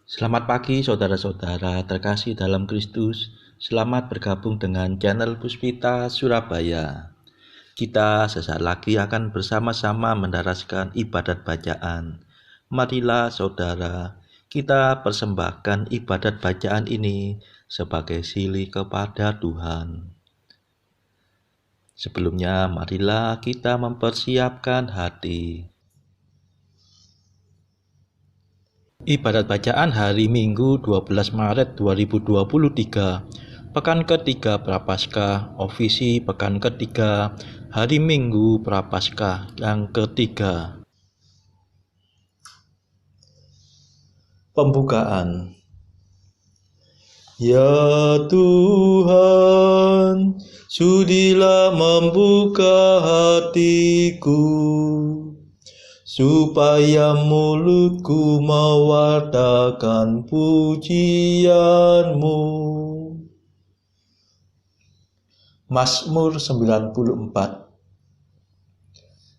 Selamat pagi saudara-saudara terkasih dalam Kristus. Selamat bergabung dengan channel Puspita Surabaya. Kita sesaat lagi akan bersama-sama mendaraskan ibadat bacaan. Marilah saudara, kita persembahkan ibadat bacaan ini sebagai silih kepada Tuhan. Sebelumnya, marilah kita mempersiapkan hati. Ibadat bacaan hari Minggu 12 Maret 2023, Pekan ketiga Prapaskah, Ofisi Pekan ketiga, Hari Minggu Prapaskah yang ketiga. Pembukaan. Ya Tuhan, sudilah membuka hatiku, supaya mulutku mewartakan pujian-Mu. Mazmur 94.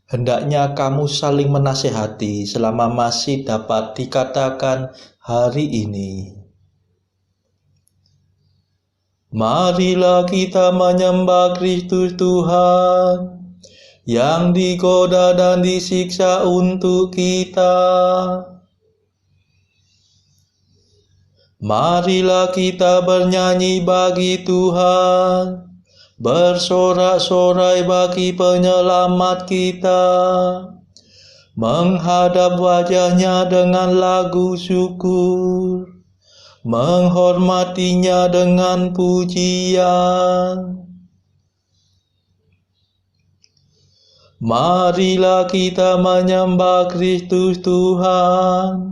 Hendaknya kamu saling menasehati selama masih dapat dikatakan hari ini. Marilah kita menyembah Kristus Tuhan yang digoda dan disiksa untuk kita. Marilah kita bernyanyi bagi Tuhan, bersorak-sorai bagi penyelamat kita, menghadap wajahnya dengan lagu syukur, menghormatinya dengan pujian. Marilah kita menyembah Kristus Tuhan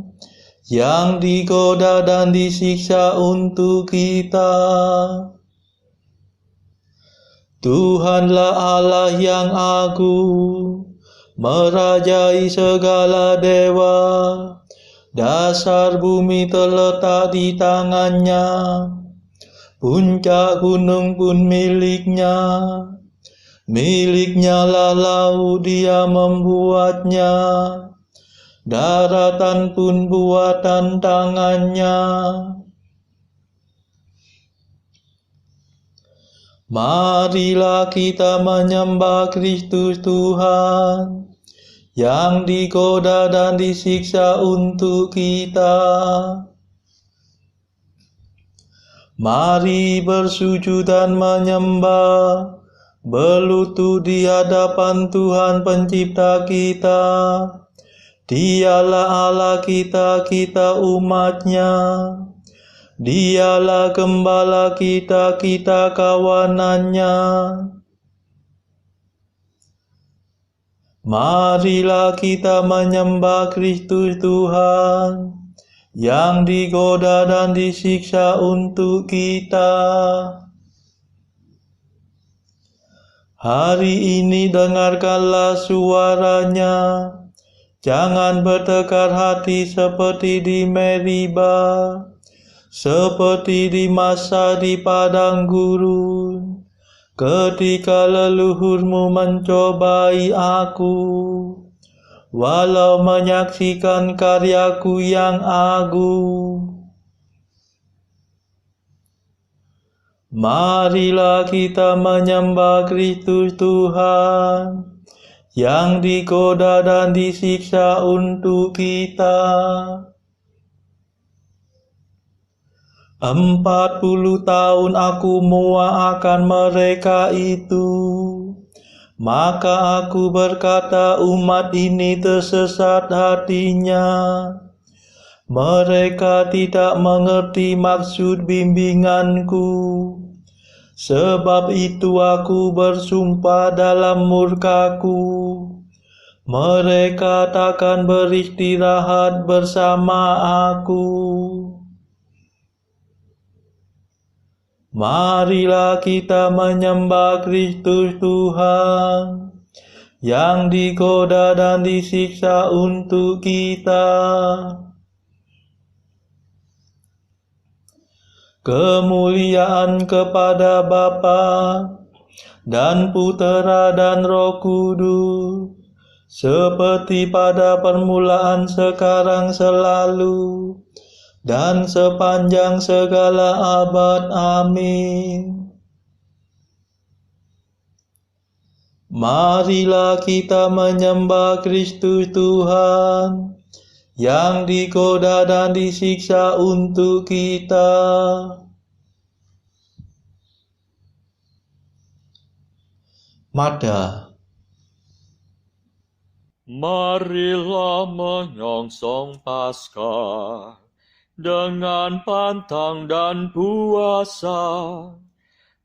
yang digoda dan disiksa untuk kita. Tuhanlah Allah yang agung, merajai segala dewa. Dasar bumi terletak di tangannya, puncak gunung pun miliknya. Miliknya lah laut, dia membuatnya, daratan pun buatan tangannya. Marilah kita menyembah Kristus Tuhan yang digoda dan disiksa untuk kita. Mari bersujud dan menyembah, berlutut di hadapan Tuhan pencipta kita. Dialah Allah kita, kita umatnya. Dialah gembala kita, kita kawanannya. Marilah kita menyembah Kristus Tuhan yang digoda dan disiksa untuk kita. Hari ini dengarkanlah suaranya, jangan bertekar hati seperti di Meriba, seperti di masa di padang gurun, ketika leluhurmu mencobai aku, walau menyaksikan karyaku yang agung. Marilah kita menyembah Kristus Tuhan yang digoda dan disiksa untuk kita. 40 tahun aku muak akan mereka itu. Maka aku berkata, umat ini tersesat hatinya. Mereka tidak mengerti maksud bimbinganku. Sebab itu aku bersumpah dalam murkaku, mereka takkan beristirahat bersama aku. Marilah kita menyembah Kristus Tuhan yang digoda dan disiksa untuk kita. Kemuliaan kepada Bapa dan Putera dan Roh Kudus, seperti pada permulaan, sekarang, selalu, dan sepanjang segala abad. Amin. Marilah kita menyembah Kristus Tuhan, yang digoda dan disiksa untuk kita. Mada. Marilah menyongsong Paskah dengan pantang dan puasa,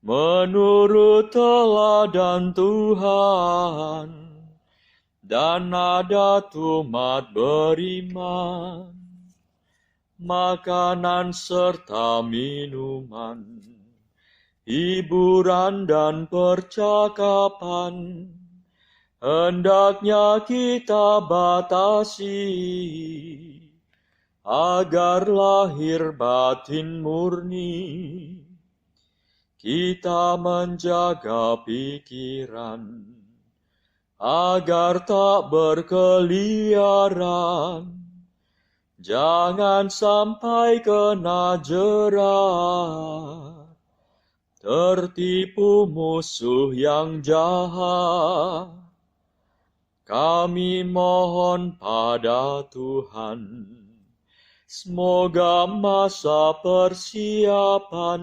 menurut teladan Tuhan, dan adat umat beriman, makanan serta minuman, hiburan dan percakapan, hendaknya kita batasi, agar lahir batin murni, kita menjaga pikiran, agar tak berkeliaran, jangan sampai kena jerat, tertipu musuh yang jahat. Kami mohon pada Tuhan, semoga masa persiapan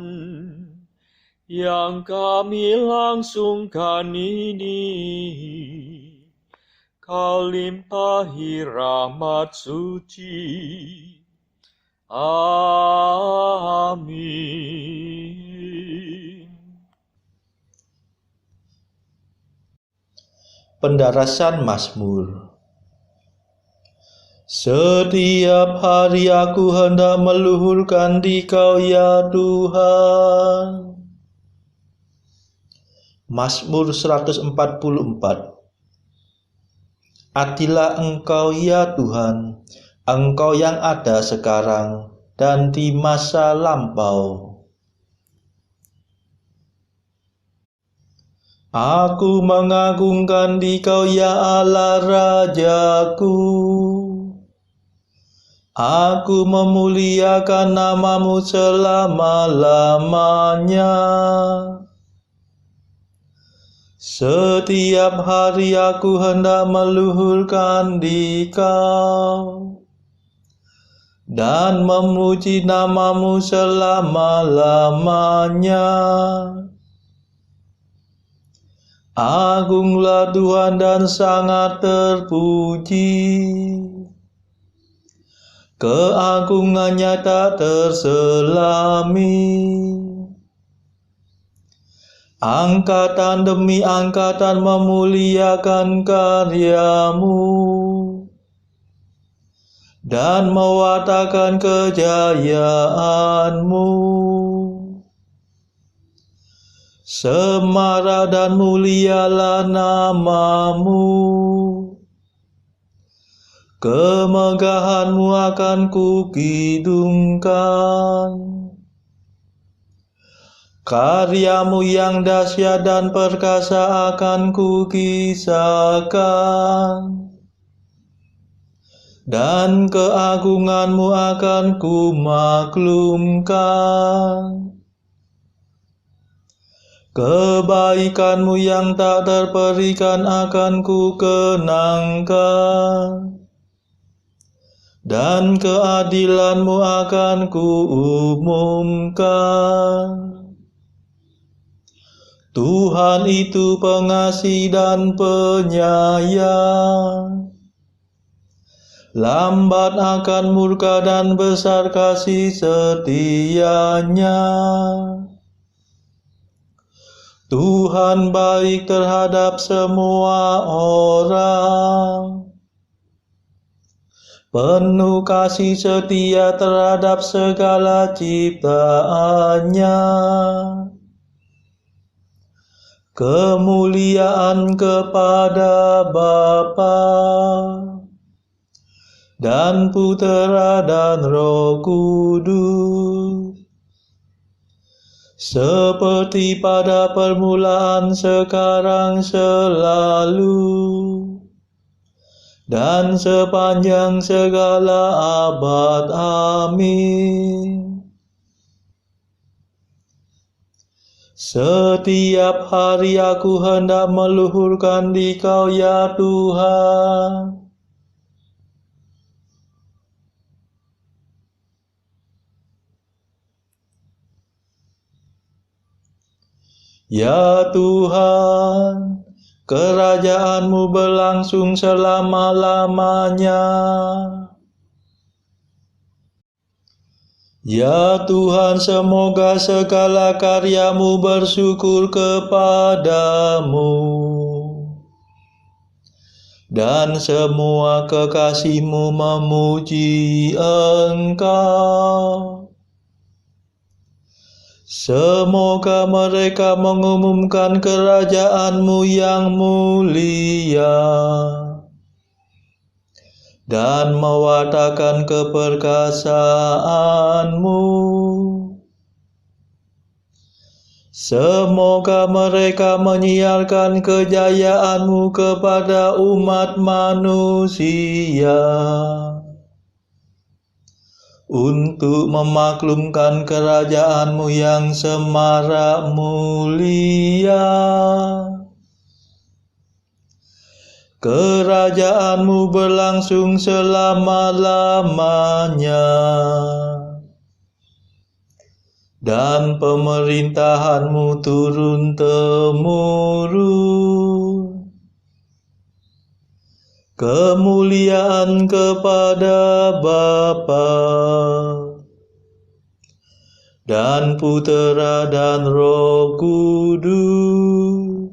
yang kami langsungkan ini, Kau limpahi rahmat suci. Amin. Pendarasan Mazmur. Setiap hari aku hendak meluhurkan Dikau ya Tuhan. Mazmur 144. Adilah Engkau ya Tuhan, Engkau yang ada sekarang dan di masa lampau. Aku mengagungkan Dikau ya Allah Rajaku. Aku memuliakan nama-Mu selama-lamanya. Setiap hari aku hendak meluhurkan Dikau dan memuji nama-Mu selama-lamanya. Agunglah Tuhan dan sangat terpuji, keagungannya tak terselami. Angkatan demi angkatan memuliakan karya-Mu dan mewartakan kejayaan-Mu. Semara dan mulialah nama-Mu, kemegahan-Mu akan kukidungkan. Karya-Mu yang dahsyat dan perkasa akan kukisahkan, dan keagungan-Mu akan kumaklumkan. Kebaikan-Mu yang tak terperikan akan kukenangkan, dan keadilan-Mu akan kuumumkan. Tuhan itu pengasih dan penyayang, lambat akan murka dan besar kasih setia-Nya. Tuhan baik terhadap semua orang, penuh kasih setia terhadap segala ciptaan-Nya. Kemuliaan kepada Bapa dan Putera dan Roh Kudus, seperti pada permulaan, sekarang, selalu, dan sepanjang segala abad. Amin. Setiap hari aku hendak meluhurkan Dikau ya Tuhan. Ya Tuhan, kerajaan-Mu berlangsung selama-lamanya. Ya Tuhan, semoga segala karya-Mu bersyukur kepadamu, dan semua kekasih-Mu memuji Engkau. Semoga mereka mengumumkan kerajaan-Mu yang mulia dan mewartakan keperkasaan-Mu. Semoga mereka menyiarkan kejayaan-Mu kepada umat manusia, untuk memaklumkan kerajaan-Mu yang semarak mulia. Kerajaan-Mu berlangsung selama-lamanya, dan pemerintahan-Mu turun-temurun. Kemuliaan kepada Bapa dan Putera dan Roh Kudus,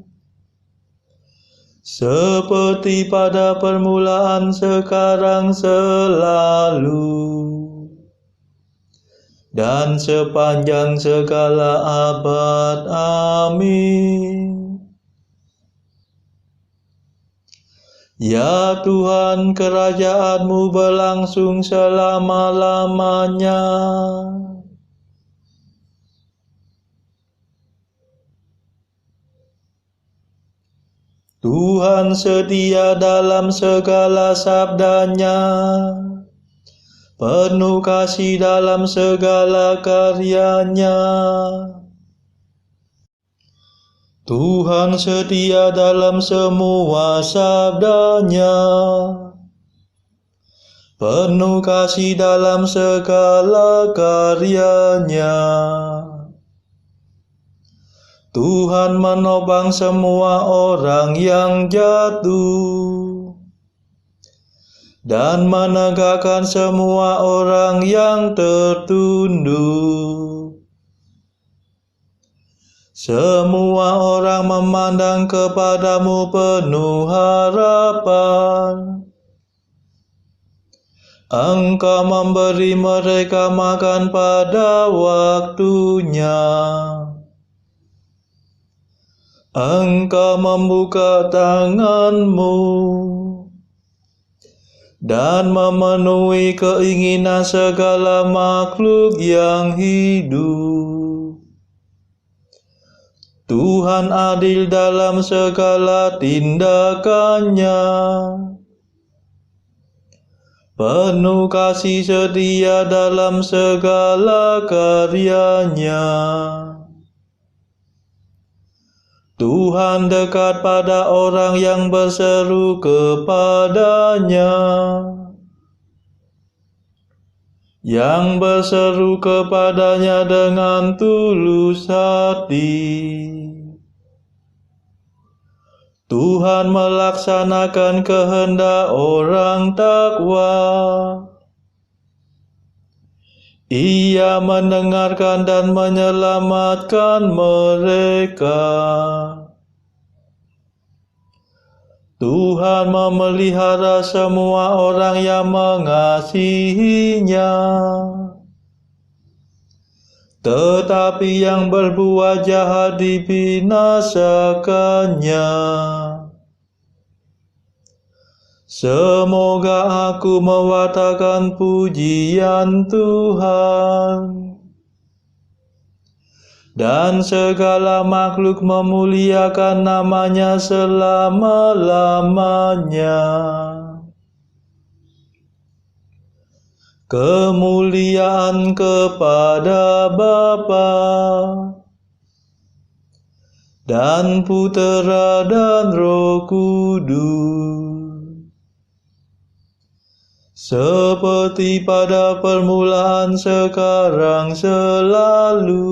seperti pada permulaan, sekarang, selalu, dan sepanjang segala abad. Amin. Ya Tuhan, kerajaan-Mu berlangsung selama-lamanya. Tuhan setia dalam segala sabda-Nya, penuh kasih dalam segala karya-Nya. Tuhan setia dalam semua sabda-Nya, penuh kasih dalam segala karya-Nya. Tuhan menopang semua orang yang jatuh, dan menegakkan semua orang yang tertunduk. Semua orang memandang kepadamu penuh harapan. Engkau memberi mereka makan pada waktunya. Engkau membuka tangan-Mu dan memenuhi keinginan segala makhluk yang hidup. Tuhan adil dalam segala tindakan-Nya, penuh kasih setia dalam segala karya-Nya. Tuhan dekat pada orang yang berseru kepada-Nya, yang berseru kepada-Nya dengan tulus hati. Tuhan melaksanakan kehendak orang takwa. Ia mendengarkan dan menyelamatkan mereka. Tuhan memelihara semua orang yang mengasihi-Nya, tetapi yang berbuat jahat dibinasakannya. Semoga aku mewartakan pujian Tuhan, dan segala makhluk memuliakan nama-Nya selama-lamanya. Kemuliaan kepada Bapa dan Putera dan Roh Kudus, seperti pada permulaan, sekarang, selalu,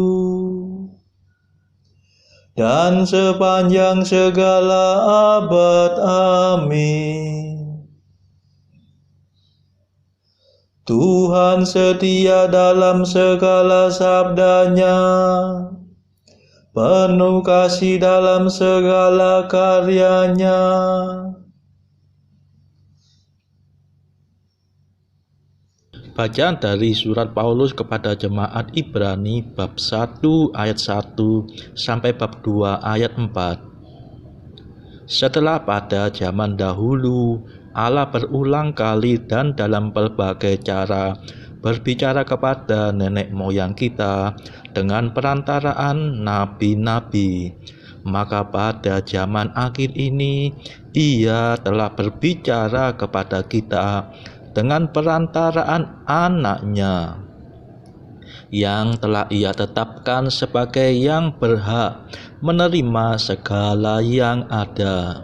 dan sepanjang segala abad. Amin. Tuhan setia dalam segala sabdanya, penuh kasih dalam segala karyanya. Bacaan dari surat Paulus kepada jemaat Ibrani bab 1 ayat 1 sampai bab 2 ayat 4. Setelah pada zaman dahulu Allah berulang kali dan dalam berbagai cara berbicara kepada nenek moyang kita dengan perantaraan nabi-nabi, maka pada zaman akhir ini Ia telah berbicara kepada kita dengan perantaraan Anaknya, yang telah Ia tetapkan sebagai yang berhak menerima segala yang ada.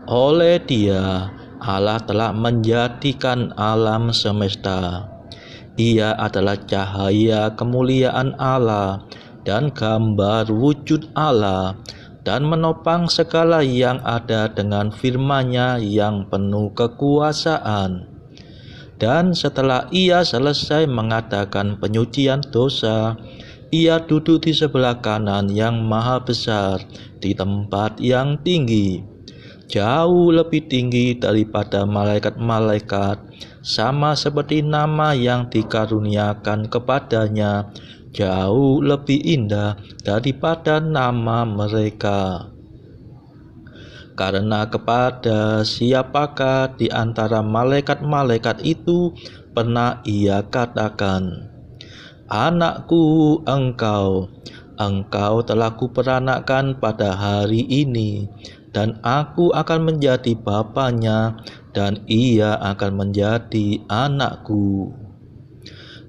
Oleh Dia Allah telah menjadikan alam semesta. Ia adalah cahaya kemuliaan Allah dan gambar wujud Allah, dan menopang segala yang ada dengan firman-Nya yang penuh kekuasaan. Dan setelah Ia selesai mengadakan penyucian dosa, Ia duduk di sebelah kanan yang maha besar di tempat yang tinggi, jauh lebih tinggi daripada malaikat-malaikat, sama seperti nama yang dikaruniakan kepadanya jauh lebih indah daripada nama mereka. Karena kepada siapakah di antara malaikat-malaikat itu pernah Ia katakan, "Anakku, engkau telah kuperanakkan pada hari ini, dan aku akan menjadi bapanya, dan ia akan menjadi anakku."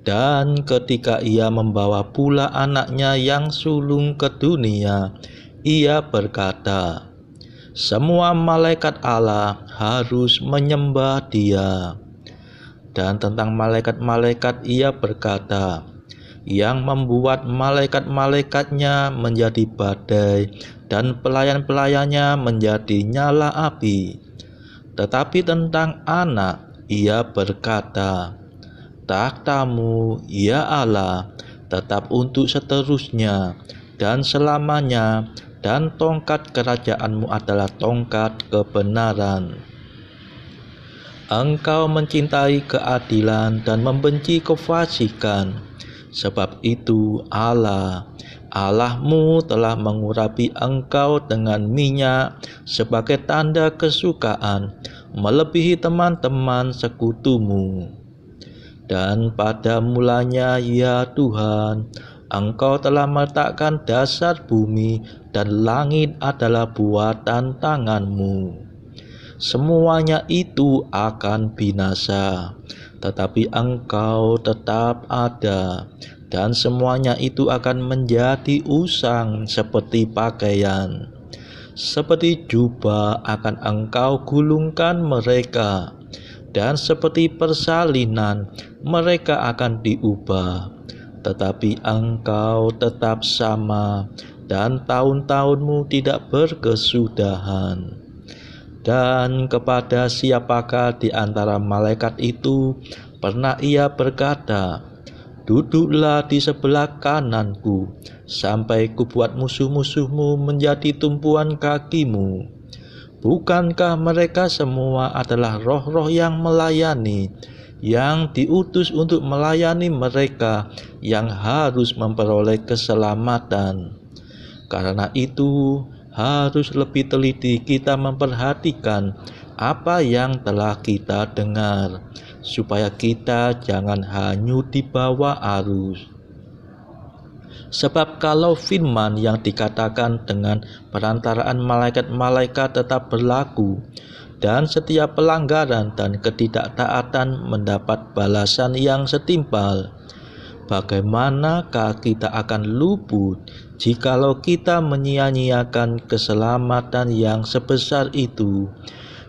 Dan ketika Ia membawa pula anaknya yang sulung ke dunia, Ia berkata, "Semua malaikat Allah harus menyembah Dia." Dan tentang malaikat-malaikat Ia berkata, "Yang membuat malaikat-malaikatnya menjadi badai dan pelayan-pelayannya menjadi nyala api." Tetapi tentang Anak Ia berkata, "Takhtamu, ya Allah, tetap untuk seterusnya dan selamanya, dan tongkat kerajaan-Mu adalah tongkat kebenaran. Engkau mencintai keadilan dan membenci kefasikan. Sebab itu Allah-Mu telah mengurapi engkau dengan minyak sebagai tanda kesukaan, melebihi teman-teman sekutumu. Dan pada mulanya, ya Tuhan, Engkau telah meletakkan dasar bumi, dan langit adalah buatan tangan-Mu. Semuanya itu akan binasa, tetapi Engkau tetap ada, dan semuanya itu akan menjadi usang seperti pakaian. Seperti jubah akan Engkau gulungkan mereka, dan seperti persalinan mereka akan diubah. Tetapi Engkau tetap sama, dan tahun-tahun-Mu tidak berkesudahan. Dan kepada siapakah di antara malaikat itu pernah Ia berkata, "Duduklah di sebelah kananku, sampai kubuat musuh-musuhmu menjadi tumpuan kakimu"? Bukankah mereka semua adalah roh-roh yang melayani, yang diutus untuk melayani mereka yang harus memperoleh keselamatan? Karena itu harus lebih teliti kita memperhatikan apa yang telah kita dengar, supaya kita jangan hanyut di bawah arus. Sebab kalau firman yang dikatakan dengan perantaraan malaikat-malaikat tetap berlaku, dan setiap pelanggaran dan ketidaktaatan mendapat balasan yang setimpal. Bagaimanakah kita akan luput jikalau kita menyia-nyiakan keselamatan yang sebesar itu,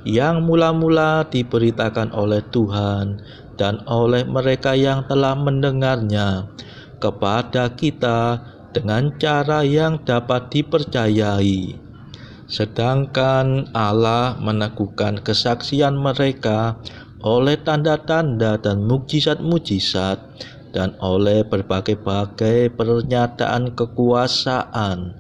yang mula-mula diberitakan oleh Tuhan dan oleh mereka yang telah mendengarnya kepada kita dengan cara yang dapat dipercayai. Sedangkan Allah meneguhkan kesaksian mereka oleh tanda-tanda dan mukjizat-mukjizat dan oleh berbagai-bagai pernyataan kekuasaan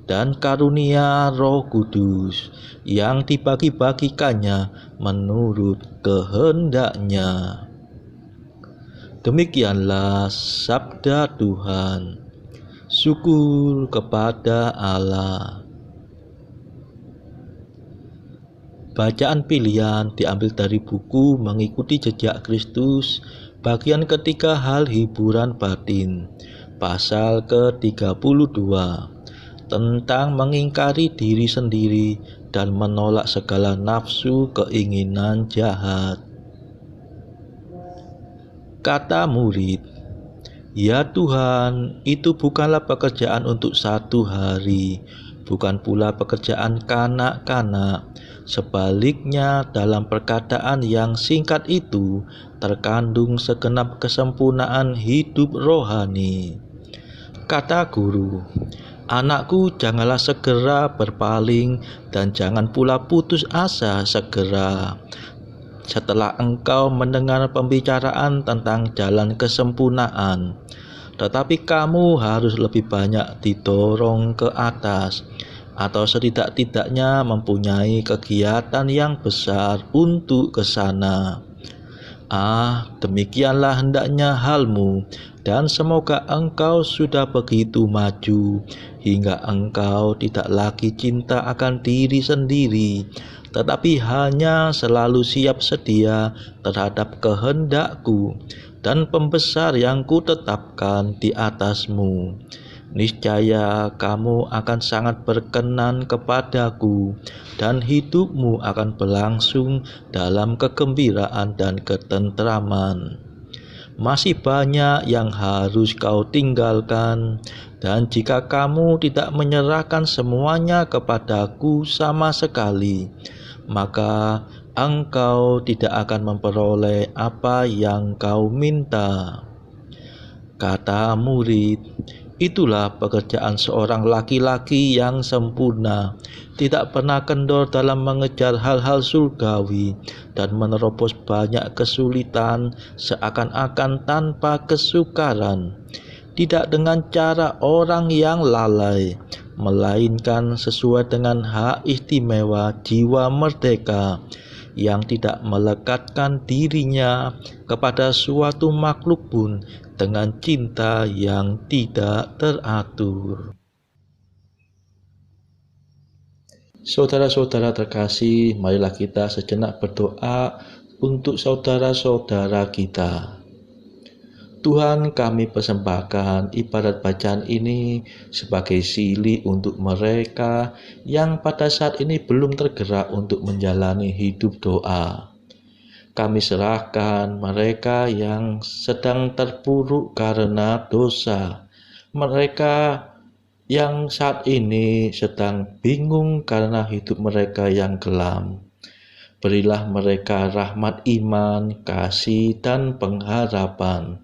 dan karunia Roh Kudus yang dibagi-bagikannya menurut kehendaknya. Demikianlah sabda Tuhan. Syukur kepada Allah. Bacaan pilihan diambil dari buku Mengikuti Jejak Kristus, bagian ketiga, hal hiburan batin, pasal ke-32, tentang mengingkari diri sendiri dan menolak segala nafsu keinginan jahat. Kata murid, "Ya Tuhan, itu bukanlah pekerjaan untuk satu hari, bukan pula pekerjaan kanak-kanak. Sebaliknya, dalam perkataan yang singkat itu terkandung segenap kesempurnaan hidup rohani." Kata guru, "Anakku, janganlah segera berpaling dan jangan pula putus asa segera. Setelah engkau mendengar pembicaraan tentang jalan kesempurnaan, tetapi kamu harus lebih banyak didorong ke atas, atau setidak-tidaknya mempunyai kegiatan yang besar untuk ke sana. Demikianlah hendaknya halmu, dan semoga engkau sudah begitu maju, hingga engkau tidak lagi cinta akan diri sendiri, tetapi hanya selalu siap sedia terhadap kehendakku dan pembesar yang kutetapkan di atasmu. Niscaya kamu akan sangat berkenan kepadaku, dan hidupmu akan berlangsung dalam kegembiraan dan ketentraman. Masih banyak yang harus kau tinggalkan, dan jika kamu tidak menyerahkan semuanya kepadaku sama sekali, maka engkau tidak akan memperoleh apa yang kau minta." Kata murid, "Itulah pekerjaan seorang laki-laki yang sempurna, tidak pernah kendor dalam mengejar hal-hal surgawi dan menerobos banyak kesulitan seakan-akan tanpa kesukaran, tidak dengan cara orang yang lalai, melainkan sesuai dengan hak istimewa jiwa merdeka yang tidak melekatkan dirinya kepada suatu makhluk pun dengan cinta yang tidak teratur." Saudara-saudara terkasih, marilah kita sejenak berdoa untuk saudara-saudara kita. Tuhan, kami persembahkan ibadat bacaan ini sebagai silih untuk mereka yang pada saat ini belum tergerak untuk menjalani hidup doa. Kami serahkan mereka yang sedang terpuruk karena dosa, mereka yang saat ini sedang bingung karena hidup mereka yang kelam. Berilah mereka rahmat iman, kasih, dan pengharapan.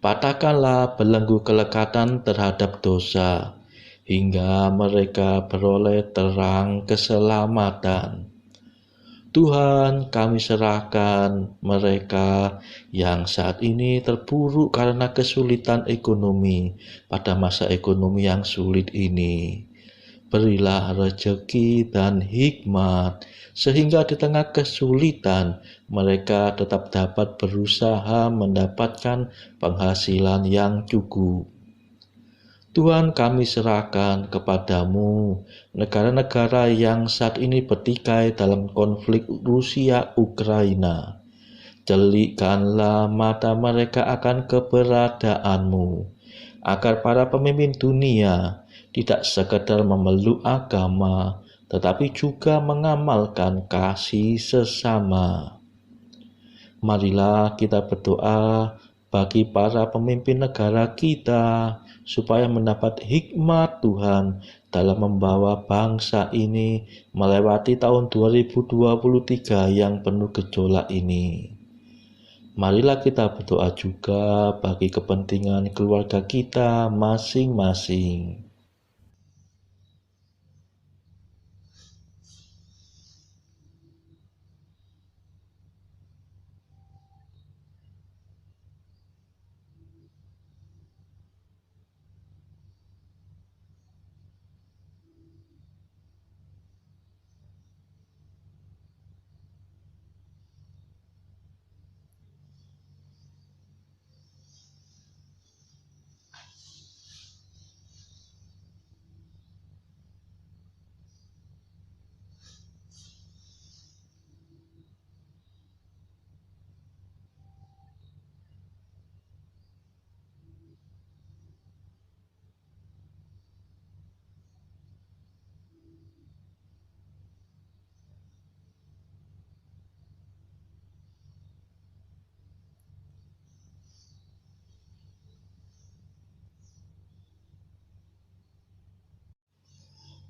Patahkanlah belenggu kelekatan terhadap dosa, hingga mereka beroleh terang keselamatan. Tuhan, kami serahkan mereka yang saat ini terpuruk karena kesulitan ekonomi pada masa ekonomi yang sulit ini. Berilah rezeki dan hikmat, sehingga di tengah kesulitan mereka tetap dapat berusaha mendapatkan penghasilan yang cukup. Tuhan, kami serahkan kepadamu negara-negara yang saat ini bertikai dalam konflik Rusia-Ukraina. Celikkanlah mata mereka akan keberadaanmu, agar para pemimpin dunia tidak sekedar memeluk agama, tetapi juga mengamalkan kasih sesama. Marilah kita berdoa bagi para pemimpin negara kita, supaya mendapat hikmat Tuhan dalam membawa bangsa ini melewati tahun 2023 yang penuh gejolak ini. Marilah kita berdoa juga bagi kepentingan keluarga kita masing-masing.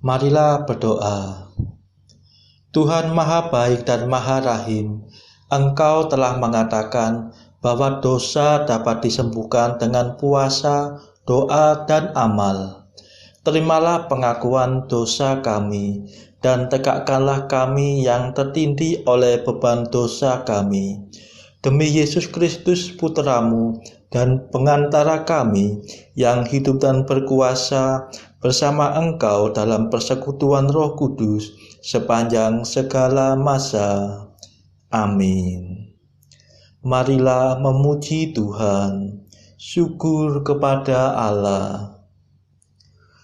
Marilah berdoa. Tuhan Maha Baik dan Maha Rahim, Engkau telah mengatakan bahwa dosa dapat disembuhkan dengan puasa, doa, dan amal. Terimalah pengakuan dosa kami, dan tegakkanlah kami yang tertindih oleh beban dosa kami. Demi Yesus Kristus Putra-Mu dan pengantara kami yang hidup dan berkuasa bersama Engkau dalam persekutuan Roh Kudus sepanjang segala masa. Amin. Marilah memuji Tuhan. Syukur kepada Allah.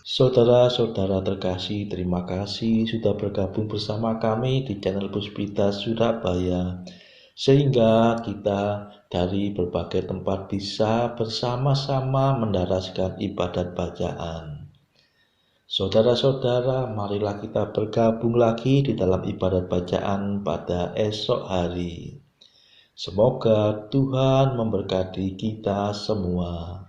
Saudara-saudara terkasih, terima kasih sudah bergabung bersama kami di channel Puspita Surabaya, sehingga kita dari berbagai tempat bisa bersama-sama mendaraskan ibadat bacaan. Saudara-saudara, marilah kita bergabung lagi di dalam ibadat bacaan pada esok hari. Semoga Tuhan memberkati kita semua.